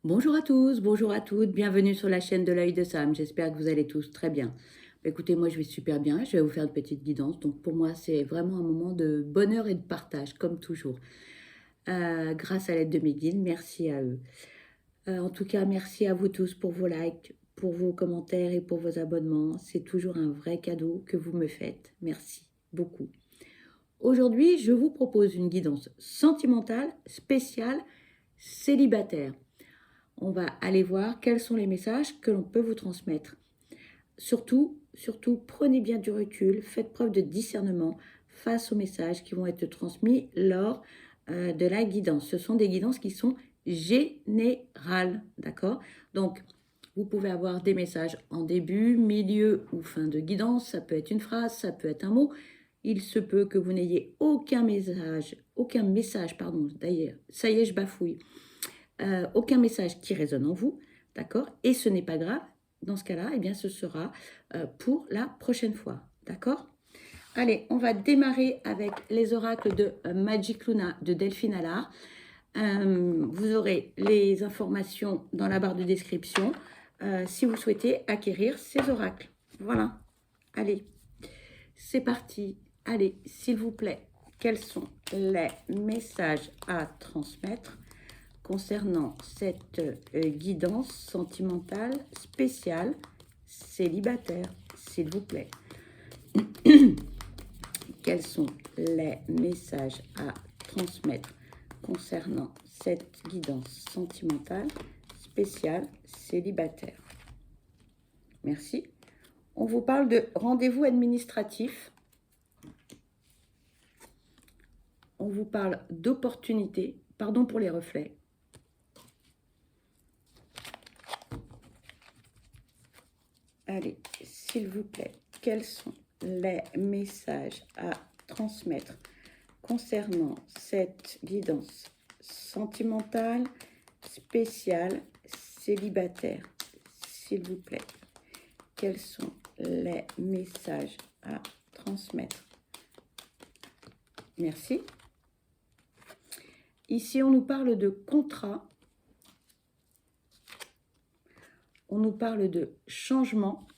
Bonjour à tous, bonjour à toutes, bienvenue sur la chaîne de l'œil de Sam. J'espère que vous allez tous très bien. Écoutez, moi je vais super bien, je vais vous faire une petite guidance. Donc pour moi, c'est vraiment un moment de bonheur et de partage, comme toujours. Grâce à l'aide de mes guides, merci à eux. En tout cas, merci à vous tous pour vos likes, pour vos commentaires et pour vos abonnements. C'est toujours un vrai cadeau que vous me faites. Merci beaucoup. Aujourd'hui, je vous propose une guidance sentimentale spéciale célibataire. On va aller voir quels sont les messages que l'on peut vous transmettre. Surtout, prenez bien du recul, faites preuve de discernement face aux messages qui vont être transmis lors de la guidance. Ce sont des guidances qui sont générales, d'accord? Donc, vous pouvez avoir des messages en début, milieu ou fin de guidance. Ça peut être une phrase, ça peut être un mot. Il se peut que vous n'ayez aucun message, pardon, d'ailleurs, ça y est, je bafouille, aucun message qui résonne en vous, d'accord? Et ce n'est pas grave. Dans ce cas-là, eh bien, ce sera pour la prochaine fois, d'accord? Allez, on va démarrer avec les oracles de Magic Luna de Delphine Allard. Vous aurez les informations dans la barre de description si vous souhaitez acquérir ces oracles. Voilà. Allez, c'est parti. Allez, s'il vous plaît, quels sont les messages à transmettre concernant cette guidance sentimentale spéciale célibataire, s'il vous plaît? Quels sont les messages à transmettre concernant cette guidance sentimentale spéciale célibataire? Merci. On vous parle de rendez-vous administratif. On vous parle d'opportunités. Pardon pour les reflets. Allez, s'il vous plaît, quels sont les messages à transmettre concernant cette guidance sentimentale spéciale célibataire? S'il vous plaît, quels sont les messages à transmettre? Merci. Ici, on nous parle de contrat. On nous parle de changement.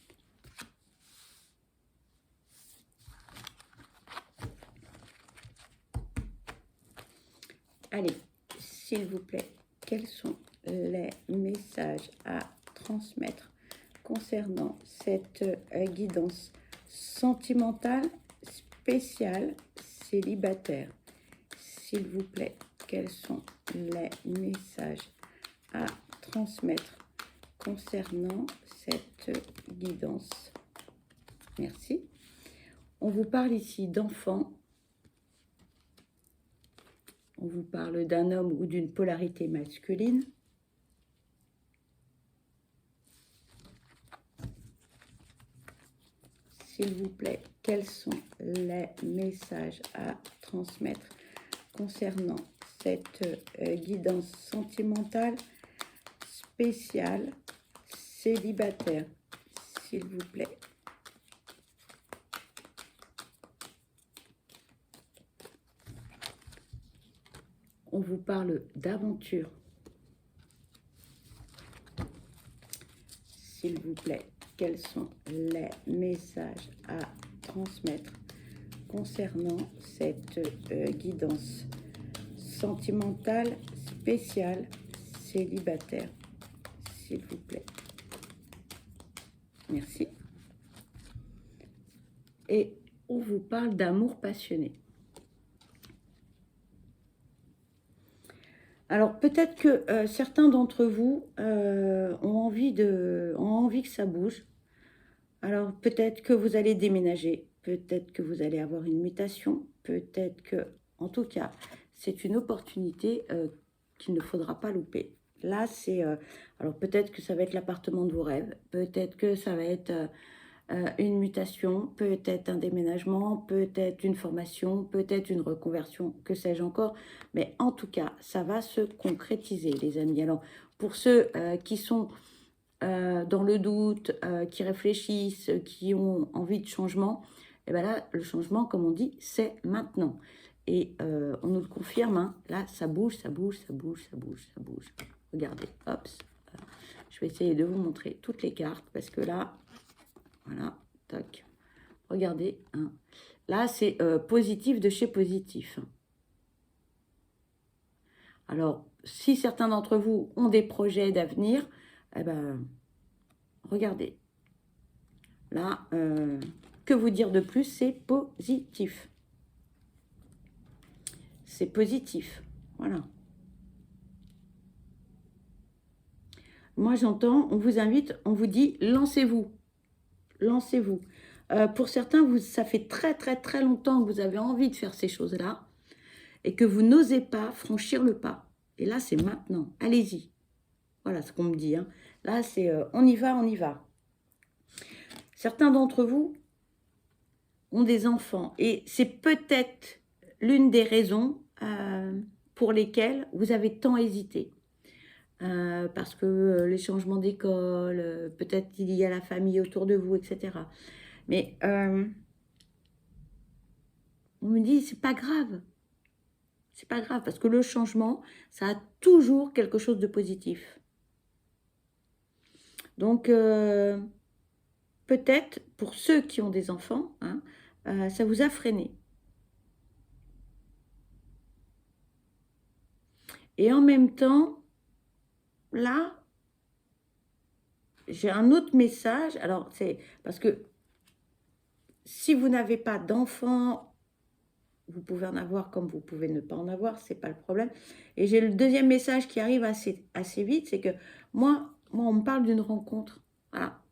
Allez, s'il vous plaît, quels sont les messages à transmettre concernant cette guidance sentimentale spéciale célibataire? S'il vous plaît, quels sont les messages à transmettre concernant cette guidance? Merci. On vous parle ici d'enfants. On vous parle d'un homme ou d'une polarité masculine. S'il vous plaît, quels sont les messages à transmettre concernant cette guidance sentimentale spéciale célibataire? S'il vous plaît. On vous parle d'aventure. S'il vous plaît, quels sont les messages à transmettre concernant cette guidance sentimentale spéciale célibataire? S'il vous plaît. Merci. Et on vous parle d'amour passionné. Alors peut-être que certains d'entre vous ont envie que ça bouge. Alors peut-être que vous allez déménager, peut-être que vous allez avoir une mutation, peut-être que, en tout cas, c'est une opportunité qu'il ne faudra pas louper. Là, c'est... alors peut-être que ça va être l'appartement de vos rêves, peut-être que ça va être une mutation, peut-être un déménagement, peut-être une formation, peut-être une reconversion, que sais-je encore. Mais en tout cas, ça va se concrétiser, les amis. Alors, pour ceux qui sont dans le doute, qui réfléchissent, qui ont envie de changement, et bien là, le changement, comme on dit, c'est maintenant. Et on nous le confirme, hein, là, ça bouge, ça bouge, ça bouge, ça bouge, ça bouge. regardez, hop, je vais essayer de vous montrer toutes les cartes, parce que là, voilà, tac, regardez, hein. Là, c'est positif de chez positif. Alors, si certains d'entre vous ont des projets d'avenir, eh ben, regardez. Là, que vous dire de plus, c'est positif. C'est positif, voilà. Moi, j'entends, on vous invite, on vous dit, lancez-vous. Lancez-vous. Pour certains, ça fait très, très, très longtemps que vous avez envie de faire ces choses-là et que vous n'osez pas franchir le pas. Et là, c'est maintenant. Allez-y. Voilà ce qu'on me dit, hein. Là, c'est on y va, on y va. Certains d'entre vous ont des enfants et c'est peut-être l'une des raisons pour lesquelles vous avez tant hésité. Parce que les changements d'école, peut-être il y a la famille autour de vous, etc. Mais on me dit, c'est pas grave. C'est pas grave, parce que le changement, ça a toujours quelque chose de positif. Donc, peut-être, pour ceux qui ont des enfants, hein, ça vous a freiné. Et en même temps, là, j'ai un autre message. Alors, c'est parce que si vous n'avez pas d'enfants, vous pouvez en avoir comme vous pouvez ne pas en avoir, c'est pas le problème. Et j'ai le deuxième message qui arrive assez vite, c'est que moi, on me parle d'une rencontre. Voilà.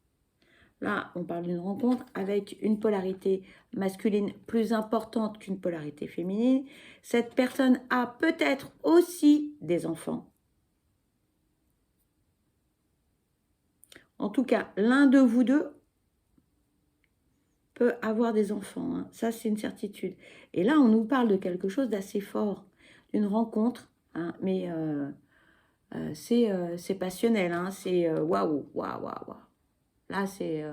Là, on parle d'une rencontre avec une polarité masculine plus importante qu'une polarité féminine. Cette personne a peut-être aussi des enfants. En tout cas, l'un de vous deux peut avoir des enfants, hein. Ça, c'est une certitude. Et là, on nous parle de quelque chose d'assez fort, d'une rencontre, hein, mais c'est passionnel, hein, c'est waouh, waouh, waouh, waouh. Là, c'est...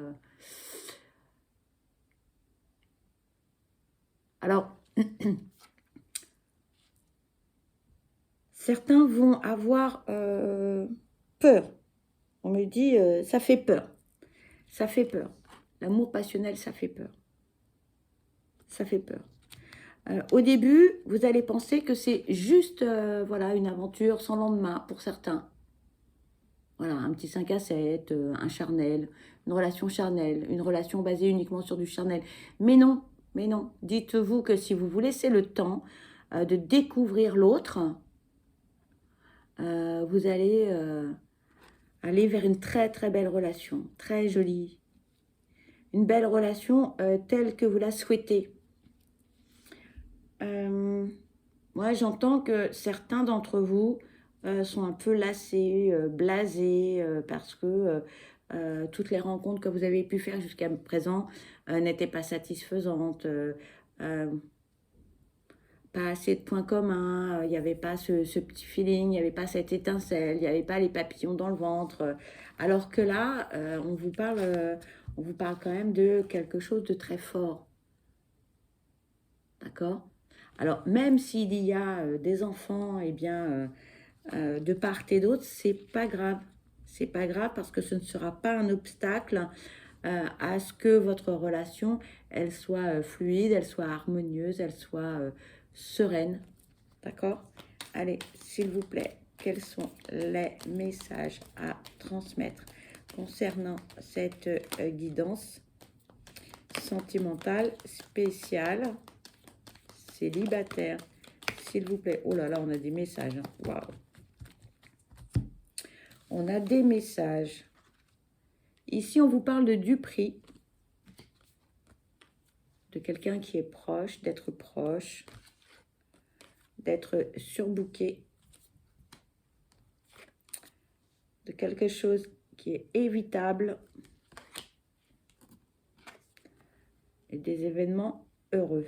Alors, certains vont avoir peur. On me dit, ça fait peur. Ça fait peur. L'amour passionnel, ça fait peur. Ça fait peur. Au début, vous allez penser que c'est juste voilà, une aventure sans lendemain pour certains. Voilà, un petit 5 à 7, un charnel, une relation charnelle, une relation basée uniquement sur du charnel. Mais non, mais non. Dites-vous que si vous vous laissez le temps de découvrir l'autre, vous allez aller vers une très très belle relation, très jolie. Une belle relation telle que vous la souhaitez. Moi, j'entends que certains d'entre vous sont un peu lassés, blasés, parce que toutes les rencontres que vous avez pu faire jusqu'à présent n'étaient pas satisfaisantes, pas assez de points communs, il n'y avait pas ce petit feeling, il n'y avait pas cette étincelle, il n'y avait pas les papillons dans le ventre. Alors que là, on vous parle quand même de quelque chose de très fort. D'accord? Alors, même s'il y a des enfants, eh bien, de part et d'autre, c'est pas grave. C'est pas grave parce que ce ne sera pas un obstacle à ce que votre relation, elle soit fluide, elle soit harmonieuse, elle soit sereine. D'accord? Allez, s'il vous plaît, quels sont les messages à transmettre concernant cette guidance sentimentale spéciale célibataire? S'il vous plaît. Oh là là, on a des messages. Hein. Waouh. On a des messages. Ici, on vous parle de du prix. De quelqu'un qui est proche, d'être surbooké. De quelque chose qui est évitable. Et des événements heureux.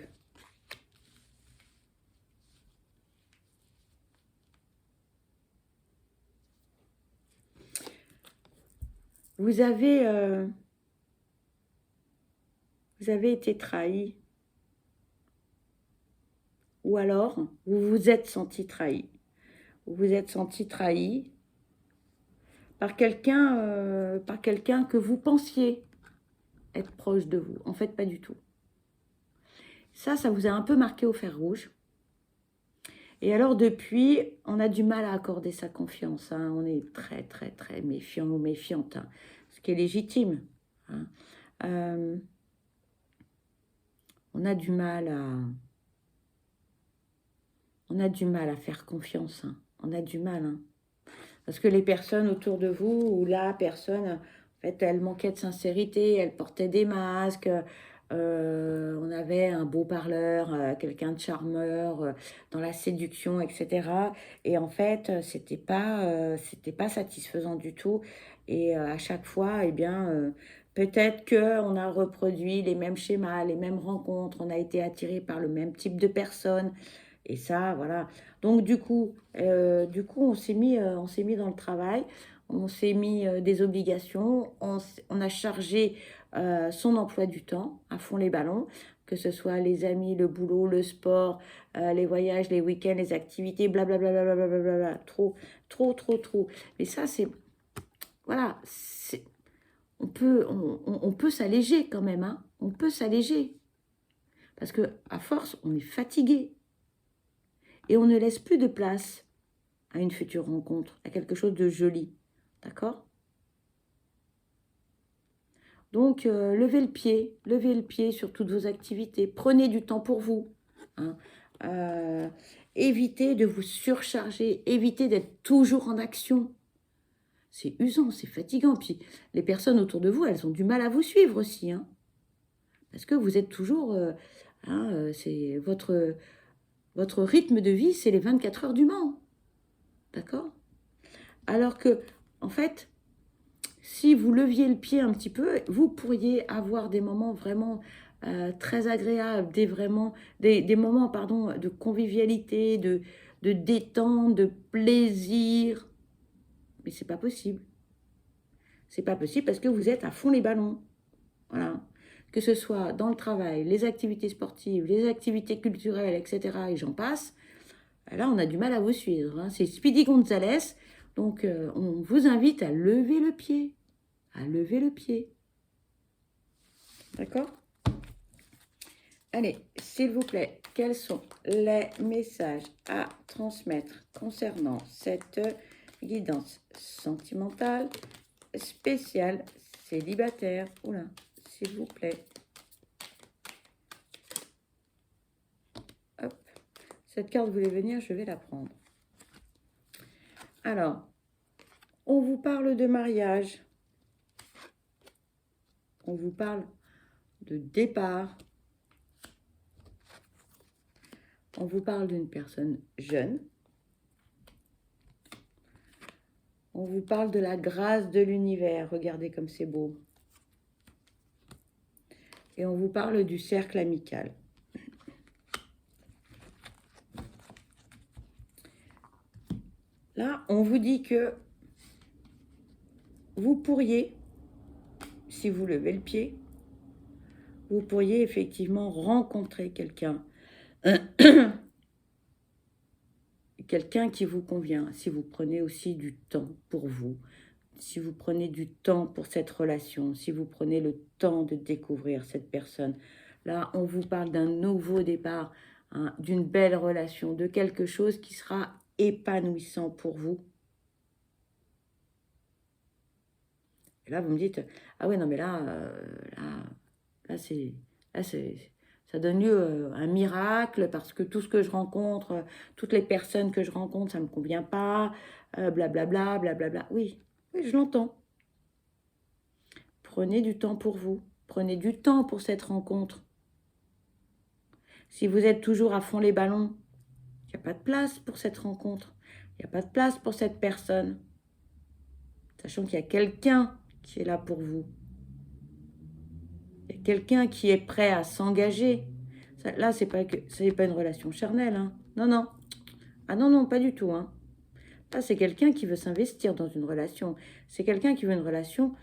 Vous avez été trahi. Ou alors, vous vous êtes senti trahi. Vous vous êtes senti trahi. par quelqu'un que vous pensiez être proche de vous. En fait, pas du tout. Ça vous a un peu marqué au fer rouge. Et alors, depuis, on a du mal à accorder sa confiance. Hein. On est très, très, très méfiant ou méfiante. Hein. Ce qui est légitime. Hein. On a du mal à... On a du mal à faire confiance. Hein. On a du mal. Hein. Parce que les personnes autour de vous, ou la personne, en fait, elle manquait de sincérité, elle portait des masques, on avait un beau parleur, quelqu'un de charmeur, dans la séduction, etc. Et en fait, c'était pas satisfaisant du tout. Et à chaque fois, eh bien, peut-être qu'on a reproduit les mêmes schémas, les mêmes rencontres, on a été attiré par le même type de personnes. Et ça, voilà. Donc, du coup on s'est mis dans le travail, on s'est mis des obligations, on a chargé son emploi du temps à fond les ballons, que ce soit les amis, le boulot, le sport, les voyages, les week-ends, les activités, blablabla, blablabla, trop, trop, trop, trop. Mais ça, voilà, on peut s'alléger quand même, hein. On peut s'alléger. Parce que à force, on est fatigué. Et on ne laisse plus de place à une future rencontre, à quelque chose de joli. D'accord? Donc, levez le pied sur toutes vos activités. Prenez du temps pour vous. Hein. Évitez de vous surcharger. Évitez d'être toujours en action. C'est usant, c'est fatigant. Puis, les personnes autour de vous, elles ont du mal à vous suivre aussi. Hein. Parce que vous êtes toujours... c'est votre rythme de vie, c'est les 24 heures du Mans. D'accord? Alors que, en fait, si vous leviez le pied un petit peu, vous pourriez avoir des moments vraiment très agréables, des moments pardon, de convivialité, de détente, de plaisir. Mais c'est pas possible. C'est pas possible parce que vous êtes à fond les ballons. Voilà. Que ce soit dans le travail, les activités sportives, les activités culturelles, etc. Et j'en passe. Là, on a du mal à vous suivre. Hein. C'est Speedy Gonzalez. Donc, on vous invite à lever le pied. À lever le pied. D'accord? Allez, s'il vous plaît, quels sont les messages à transmettre concernant cette guidance sentimentale spéciale célibataire? Oula, s'il vous plaît. Hop. Cette carte voulait venir, je vais la prendre. Alors, on vous parle de mariage. On vous parle de départ. On vous parle d'une personne jeune. On vous parle de la grâce de l'univers. Regardez comme c'est beau. Et on vous parle du cercle amical. Là, on vous dit que vous pourriez, si vous levez le pied, vous pourriez effectivement rencontrer quelqu'un. Quelqu'un qui vous convient, si vous prenez aussi du temps pour vous, si vous prenez du temps pour cette relation, si vous prenez le temps de découvrir cette personne. Là, on vous parle d'un nouveau départ, hein, d'une belle relation, de quelque chose qui sera épanouissant pour vous. Et là, vous me dites, ah ouais, non, mais là, ça donne lieu à un miracle parce que tout ce que je rencontre, toutes les personnes que je rencontre, ça ne me convient pas, blablabla, blablabla. Oui, oui, je l'entends. Prenez du temps pour vous. Prenez du temps pour cette rencontre. Si vous êtes toujours à fond les ballons, il n'y a pas de place pour cette rencontre. Il n'y a pas de place pour cette personne. Sachant qu'il y a quelqu'un qui est là pour vous. Il y a quelqu'un qui est prêt à s'engager. Là, c'est pas une relation charnelle. Hein. Non, non. Ah non, non, pas du tout. Hein. Là, c'est quelqu'un qui veut s'investir dans une relation. C'est quelqu'un qui veut une relation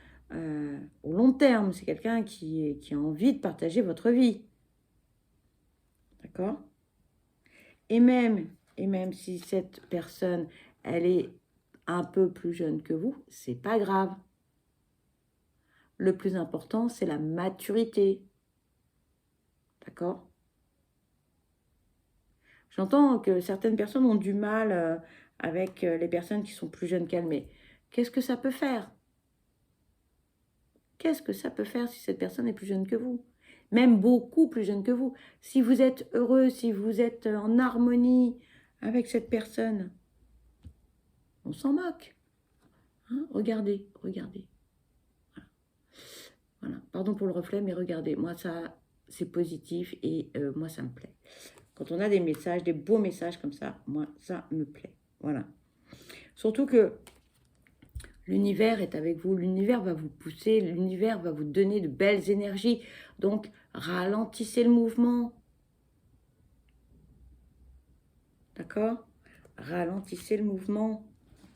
au long terme. C'est quelqu'un qui a envie de partager votre vie. D'accord? Et même si cette personne, elle est un peu plus jeune que vous, c'est pas grave. Le plus important, c'est la maturité. D'accord? J'entends que certaines personnes ont du mal avec les personnes qui sont plus jeunes qu'elles, mais qu'est-ce que ça peut faire? Qu'est-ce que ça peut faire si cette personne est plus jeune que vous? Même beaucoup plus jeune que vous. Si vous êtes heureux, si vous êtes en harmonie avec cette personne, on s'en moque. Hein, regardez, regardez. Voilà. Pardon pour le reflet, mais regardez, moi ça, c'est positif et moi ça me plaît. Quand on a des messages, des beaux messages comme ça, moi ça me plaît. Voilà. Surtout que l'univers est avec vous, l'univers va vous pousser, l'univers va vous donner de belles énergies. Donc ralentissez le mouvement. D'accord? Ralentissez le mouvement.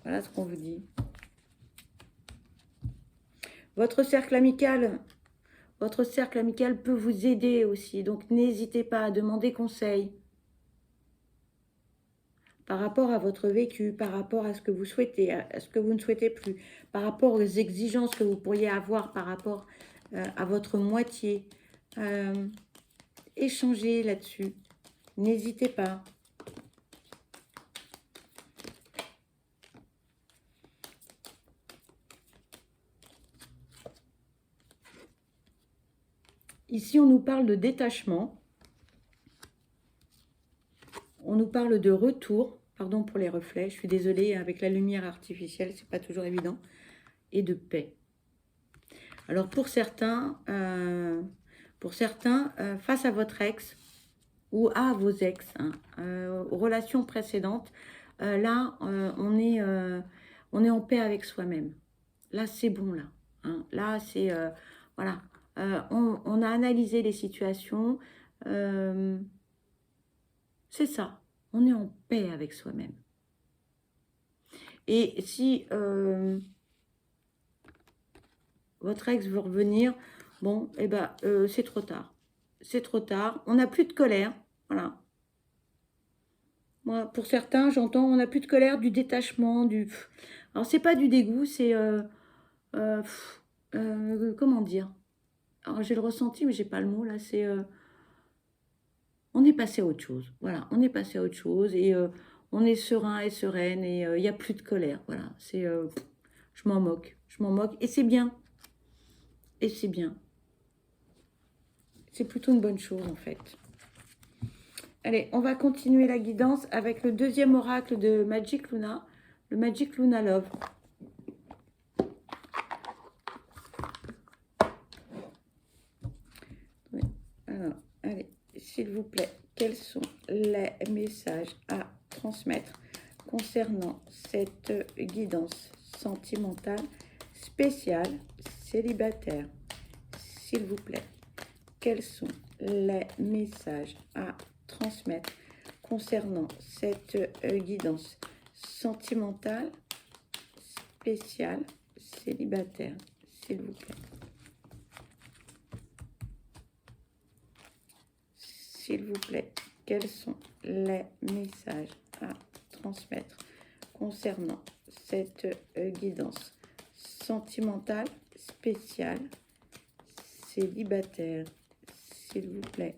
Voilà ce qu'on vous dit. Votre cercle amical peut vous aider aussi. Donc, n'hésitez pas à demander conseil par rapport à votre vécu, par rapport à ce que vous souhaitez, à ce que vous ne souhaitez plus, par rapport aux exigences que vous pourriez avoir par rapport à votre moitié. Échangez là-dessus. N'hésitez pas. Ici, on nous parle de détachement. On nous parle de retour. Pardon pour les reflets. Je suis désolée, avec la lumière artificielle, c'est pas toujours évident. Et de paix. Alors, pour certains, face à votre ex ou à vos ex, hein, aux relations précédentes, là, on est en paix avec soi-même. Là, c'est bon, là. Hein. Là, c'est... voilà. On a analysé les situations. C'est ça. On est en paix avec soi-même. Et si votre ex veut revenir, bon, eh ben, c'est trop tard. C'est trop tard. On n'a plus de colère. Voilà. Moi, pour certains, j'entends, on n'a plus de colère, du détachement, du... Alors, c'est pas du dégoût, c'est... comment dire? Alors, j'ai le ressenti, mais j'ai pas le mot, là. C'est... on est passé à autre chose. Voilà, on est passé à autre chose et on est serein et sereine et il n'y a plus de colère. Voilà, c'est... je m'en moque. Je m'en moque et c'est bien. Et c'est bien. C'est plutôt une bonne chose, en fait. Allez, on va continuer la guidance avec le deuxième oracle de Magic Luna, le Magic Luna Love. Oui. Alors, allez, s'il vous plaît, quels sont les messages à transmettre concernant cette guidance sentimentale spéciale célibataire? S'il vous plaît, quels sont les messages à transmettre concernant cette guidance sentimentale spéciale célibataire, s'il vous plaît. S'il vous plaît, quels sont les messages à transmettre concernant cette guidance sentimentale spéciale célibataire, s'il vous plaît.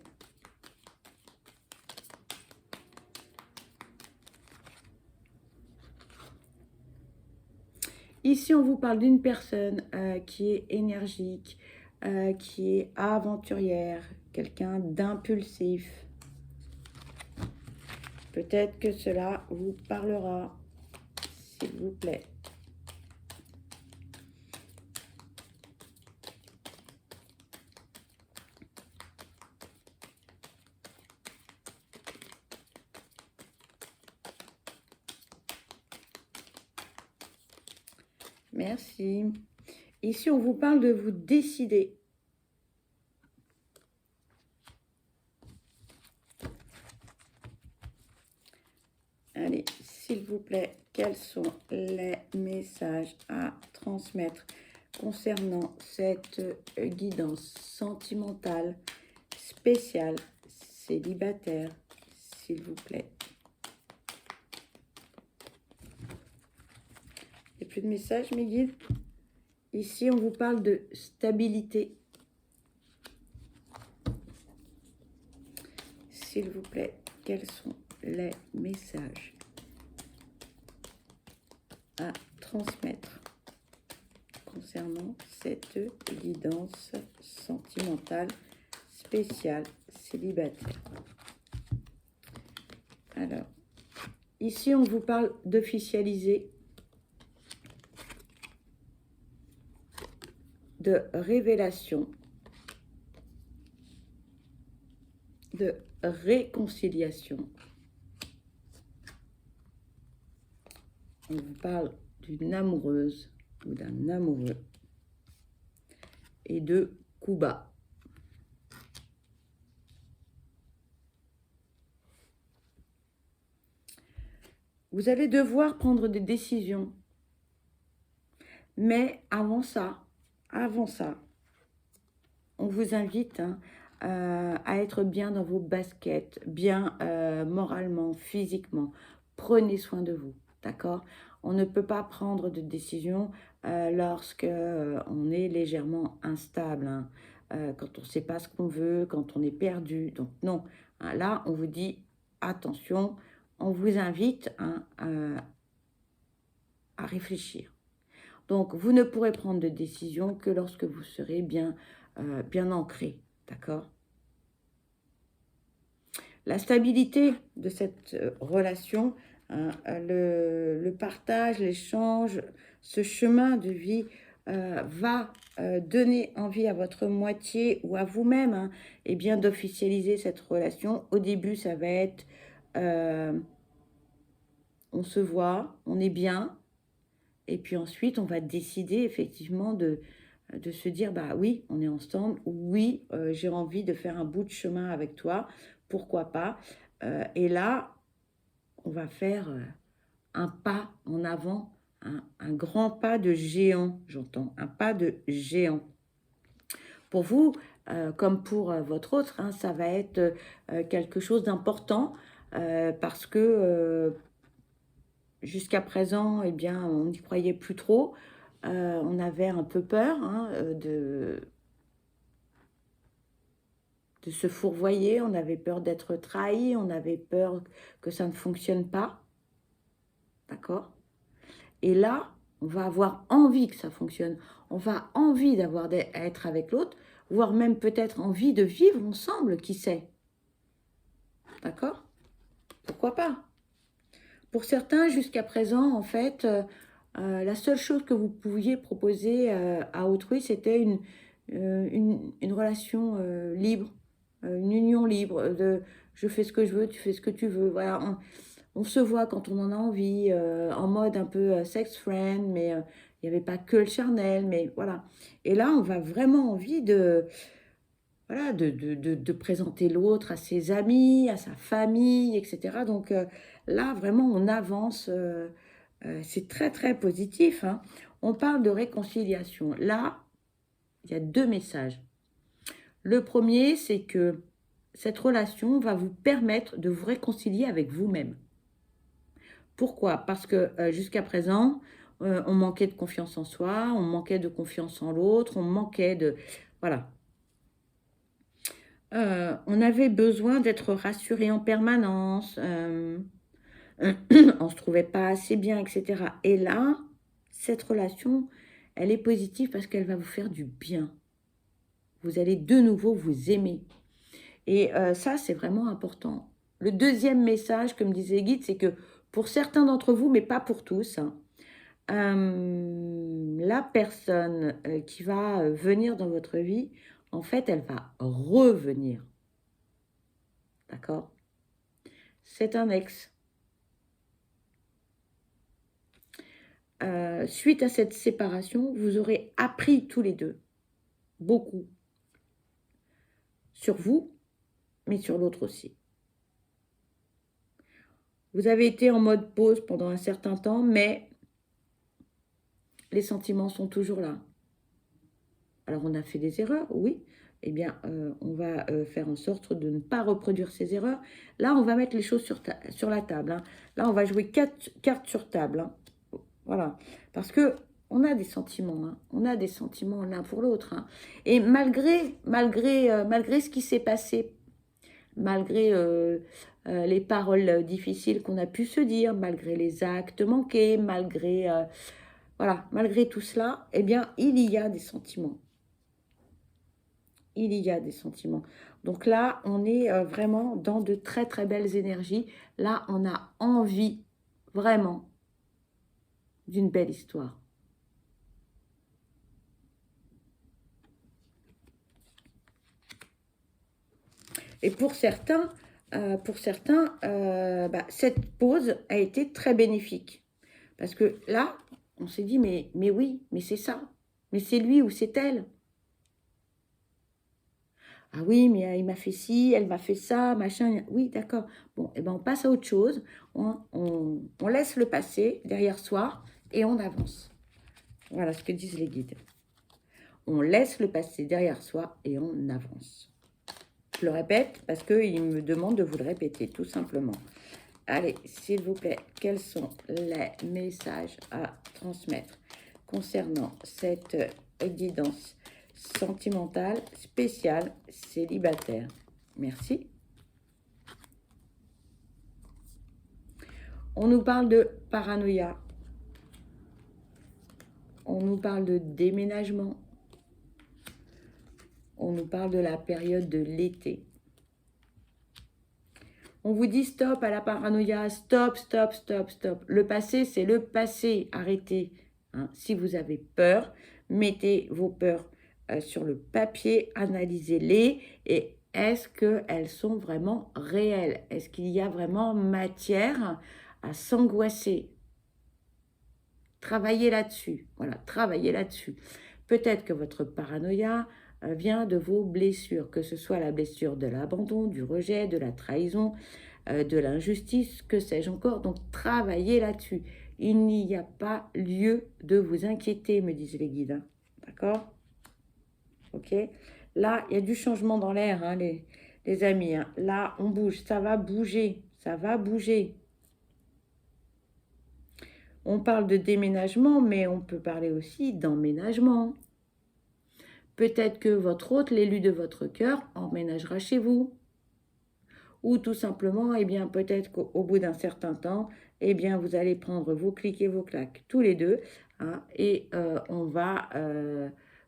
Ici, on vous parle d'une personne qui est énergique, qui est aventurière, quelqu'un d'impulsif. Peut-être que cela vous parlera, s'il vous plaît. Merci. Ici, on vous parle de vous décider. Allez, s'il vous plaît, quels sont les messages à transmettre concernant cette guidance sentimentale spéciale célibataire, s'il vous plaît? plus de messages, mes guides. Ici, on vous parle de stabilité. S'il vous plaît, quels sont les messages à transmettre concernant cette guidance sentimentale spéciale célibataire? Alors, ici, on vous parle d'officialiser, de révélation, de réconciliation. On vous parle d'une amoureuse ou d'un amoureux et de coups bas. Vous allez devoir prendre des décisions. Mais avant ça, on vous invite à être bien dans vos baskets, bien moralement, physiquement. Prenez soin de vous, d'accord? On ne peut pas prendre de décision lorsque on est légèrement instable, hein, quand on ne sait pas ce qu'on veut, quand on est perdu. Donc non, hein, là, on vous dit attention, on vous invite à réfléchir. Donc, vous ne pourrez prendre de décision que lorsque vous serez bien ancré, d'accord? La stabilité de cette relation, hein, le partage, l'échange, ce chemin de vie va donner envie à votre moitié ou à vous-même, hein, eh bien, d'officialiser cette relation. Au début, ça va être on se voit, on est bien, et puis ensuite, on va décider effectivement de se dire, bah oui, on est ensemble, oui, j'ai envie de faire un bout de chemin avec toi, pourquoi pas. Et là, on va faire un pas en avant, un grand pas de géant, j'entends, un pas de géant. Pour vous, comme pour votre autre, hein, ça va être quelque chose d'important parce que jusqu'à présent, eh bien, on n'y croyait plus trop. On avait un peu peur hein, de se fourvoyer, on avait peur d'être trahi, on avait peur que ça ne fonctionne pas. D'accord? Et là, on va avoir envie que ça fonctionne. On va envie d'avoir à être avec l'autre, voire même peut-être envie de vivre ensemble, qui sait? D'accord? Pourquoi pas? Pour certains, jusqu'à présent, en fait, la seule chose que vous pouviez proposer à autrui, c'était une relation libre, une union libre, de je fais ce que je veux, tu fais ce que tu veux. Voilà, on se voit quand on en a envie, en mode un peu sex friend, mais il n'y avait pas que le charnel, mais voilà. Et là, on va vraiment envie voilà, de présenter l'autre à ses amis, à sa famille, etc. Donc là, vraiment, on avance. C'est très, très positif, hein. On parle de réconciliation. Là, il y a deux messages. Le premier, c'est que cette relation va vous permettre de vous réconcilier avec vous-même. Pourquoi? Parce que jusqu'à présent, on manquait de confiance en soi, on manquait de confiance en l'autre, on manquait de... Voilà. On avait besoin d'être rassuré en permanence, on ne se trouvait pas assez bien, etc. Et là, cette relation, elle est positive parce qu'elle va vous faire du bien. Vous allez de nouveau vous aimer. Et ça, c'est vraiment important. Le deuxième message, comme disait Guide, c'est que pour certains d'entre vous, mais pas pour tous, hein, la personne qui va venir dans votre vie, en fait, elle va revenir. D'accord? C'est un ex. Suite à cette séparation, vous aurez appris tous les deux beaucoup sur vous, mais sur l'autre aussi. Vous avez été en mode pause pendant un certain temps, mais les sentiments sont toujours là. Alors, on a fait des erreurs, oui. Eh bien, on va faire en sorte de ne pas reproduire ces erreurs. Là, on va mettre les choses sur la table, hein. Là, on va jouer 4 cartes sur table, hein. Voilà. Parce que on a des sentiments, hein. On a des sentiments l'un pour l'autre, hein. Et malgré ce qui s'est passé, malgré les paroles difficiles qu'on a pu se dire, malgré les actes manqués, voilà, malgré tout cela, eh bien, il y a des sentiments. Il y a des sentiments. Donc là, on est vraiment dans de très, très belles énergies. Là, on a envie vraiment d'une belle histoire. Et pour certains, cette pause a été très bénéfique. Parce que là, on s'est dit, mais oui, mais c'est ça. Mais c'est lui ou c'est elle. Ah oui, mais il m'a fait ci, elle m'a fait ça, machin. Oui, d'accord. Bon, et ben on passe à autre chose. On laisse le passé derrière soi et on avance. Voilà ce que disent les guides. On laisse le passé derrière soi et on avance. Je le répète parce qu'ils me demandent de vous le répéter, tout simplement. Allez, s'il vous plaît, quels sont les messages à transmettre concernant cette guidance sentimentale spéciale célibataire? Merci. On nous parle de paranoïa. On nous parle de déménagement. On nous parle de la période de l'été. On vous dit stop à la paranoïa, stop, stop, stop, stop. Le passé, c'est le passé. Arrêtez. Hein. Si vous avez peur, mettez vos peurs sur le papier, analysez-les et est-ce qu'elles sont vraiment réelles? Est-ce qu'il y a vraiment matière à s'angoisser? Travaillez là-dessus. Voilà, travaillez là-dessus. Peut-être que votre paranoïa vient de vos blessures, que ce soit la blessure de l'abandon, du rejet, de la trahison, de l'injustice, que sais-je encore. Donc, travaillez là-dessus. Il n'y a pas lieu de vous inquiéter, me disent les guides. Hein. D'accord? Ok? Là, il y a du changement dans l'air, hein, les amis. Hein. Là, on bouge. Ça va bouger. Ça va bouger. On parle de déménagement, mais on peut parler aussi d'emménagement. Peut-être que votre hôte, l'élu de votre cœur, emménagera chez vous. Ou tout simplement, eh bien, peut-être qu'au bout d'un certain temps, eh bien, vous allez prendre vos clics et vos claques, tous les deux, hein, et on va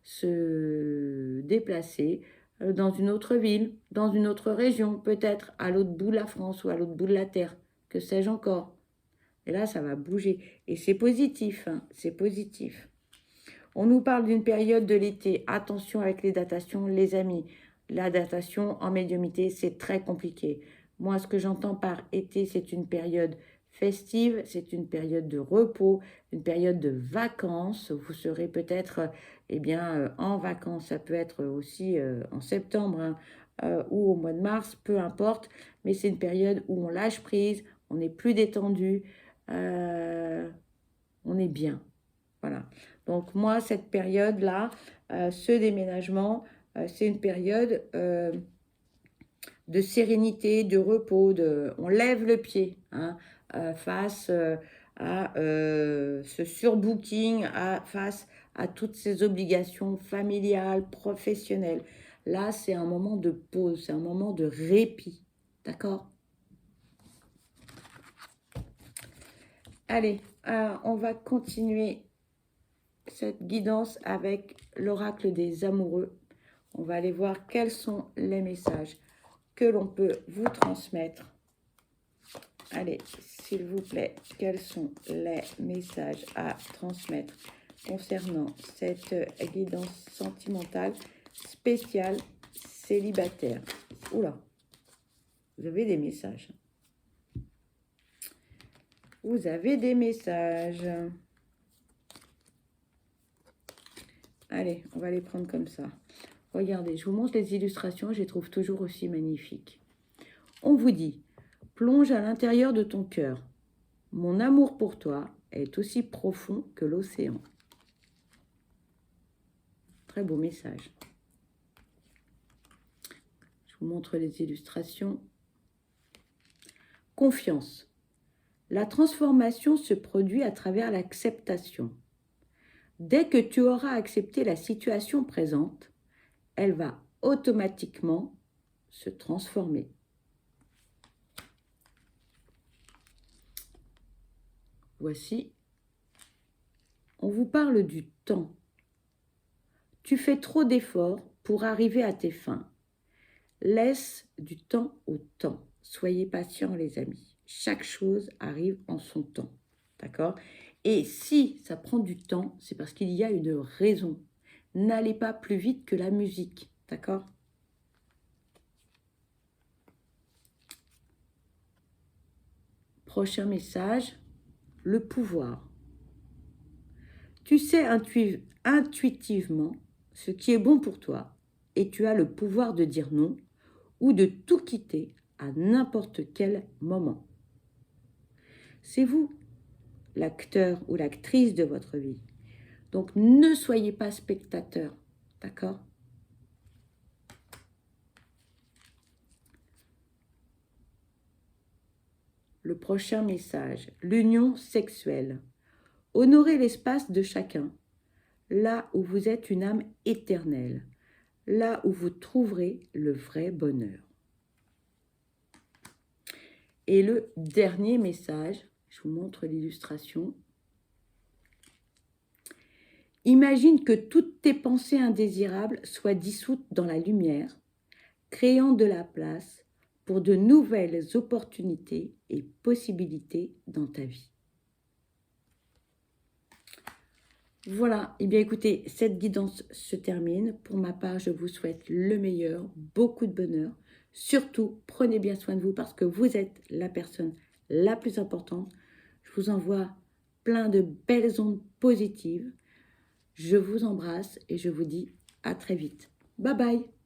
se déplacer dans une autre ville, dans une autre région, peut-être à l'autre bout de la France ou à l'autre bout de la Terre, que sais-je encore. Et là, ça va bouger. Et c'est positif, hein, c'est positif. On nous parle d'une période de l'été. Attention avec les datations, les amis. La datation en médiumnité, c'est très compliqué. Moi, ce que j'entends par été, c'est une période festive, c'est une période de repos, une période de vacances. Vous serez peut-être en vacances. Ça peut être aussi en septembre hein, ou au mois de mars, peu importe. Mais c'est une période où on lâche prise, on est plus détendu, on est bien. Voilà. Donc moi, cette période-là, ce déménagement, c'est une période de sérénité, de repos, on lève le pied hein, face à ce surbooking, face à toutes ces obligations familiales, professionnelles. Là, c'est un moment de pause, c'est un moment de répit. D'accord? Allez, on va continuer cette guidance avec l'oracle des amoureux. On va aller voir quels sont les messages que l'on peut vous transmettre. Allez, s'il vous plaît, quels sont les messages à transmettre concernant cette guidance sentimentale spéciale célibataire? Oula, vous avez des messages. Vous avez des messages. Allez, on va les prendre comme ça. Regardez, je vous montre les illustrations, je les trouve toujours aussi magnifiques. On vous dit, plonge à l'intérieur de ton cœur. Mon amour pour toi est aussi profond que l'océan. Très beau message. Je vous montre les illustrations. Confiance. La transformation se produit à travers l'acceptation. Dès que tu auras accepté la situation présente, elle va automatiquement se transformer. Voici, on vous parle du temps. Tu fais trop d'efforts pour arriver à tes fins. Laisse du temps au temps. Soyez patients, les amis. Chaque chose arrive en son temps. D'accord? Et si ça prend du temps, c'est parce qu'il y a une raison. N'allez pas plus vite que la musique. D'accord? Prochain message, le pouvoir. Tu sais intuitivement ce qui est bon pour toi et tu as le pouvoir de dire non ou de tout quitter à n'importe quel moment. C'est vous, l'acteur ou l'actrice de votre vie. Donc, ne soyez pas spectateur, d'accord? Le prochain message, l'union sexuelle. Honorez l'espace de chacun, là où vous êtes une âme éternelle, là où vous trouverez le vrai bonheur. Et le dernier message, je vous montre l'illustration. Imagine que toutes tes pensées indésirables soient dissoutes dans la lumière, créant de la place pour de nouvelles opportunités et possibilités dans ta vie. Voilà, et bien écoutez, cette guidance se termine. Pour ma part, je vous souhaite le meilleur, beaucoup de bonheur. Surtout, prenez bien soin de vous parce que vous êtes la personne la plus importante. Je vous envoie plein de belles ondes positives. Je vous embrasse et je vous dis à très vite. Bye bye!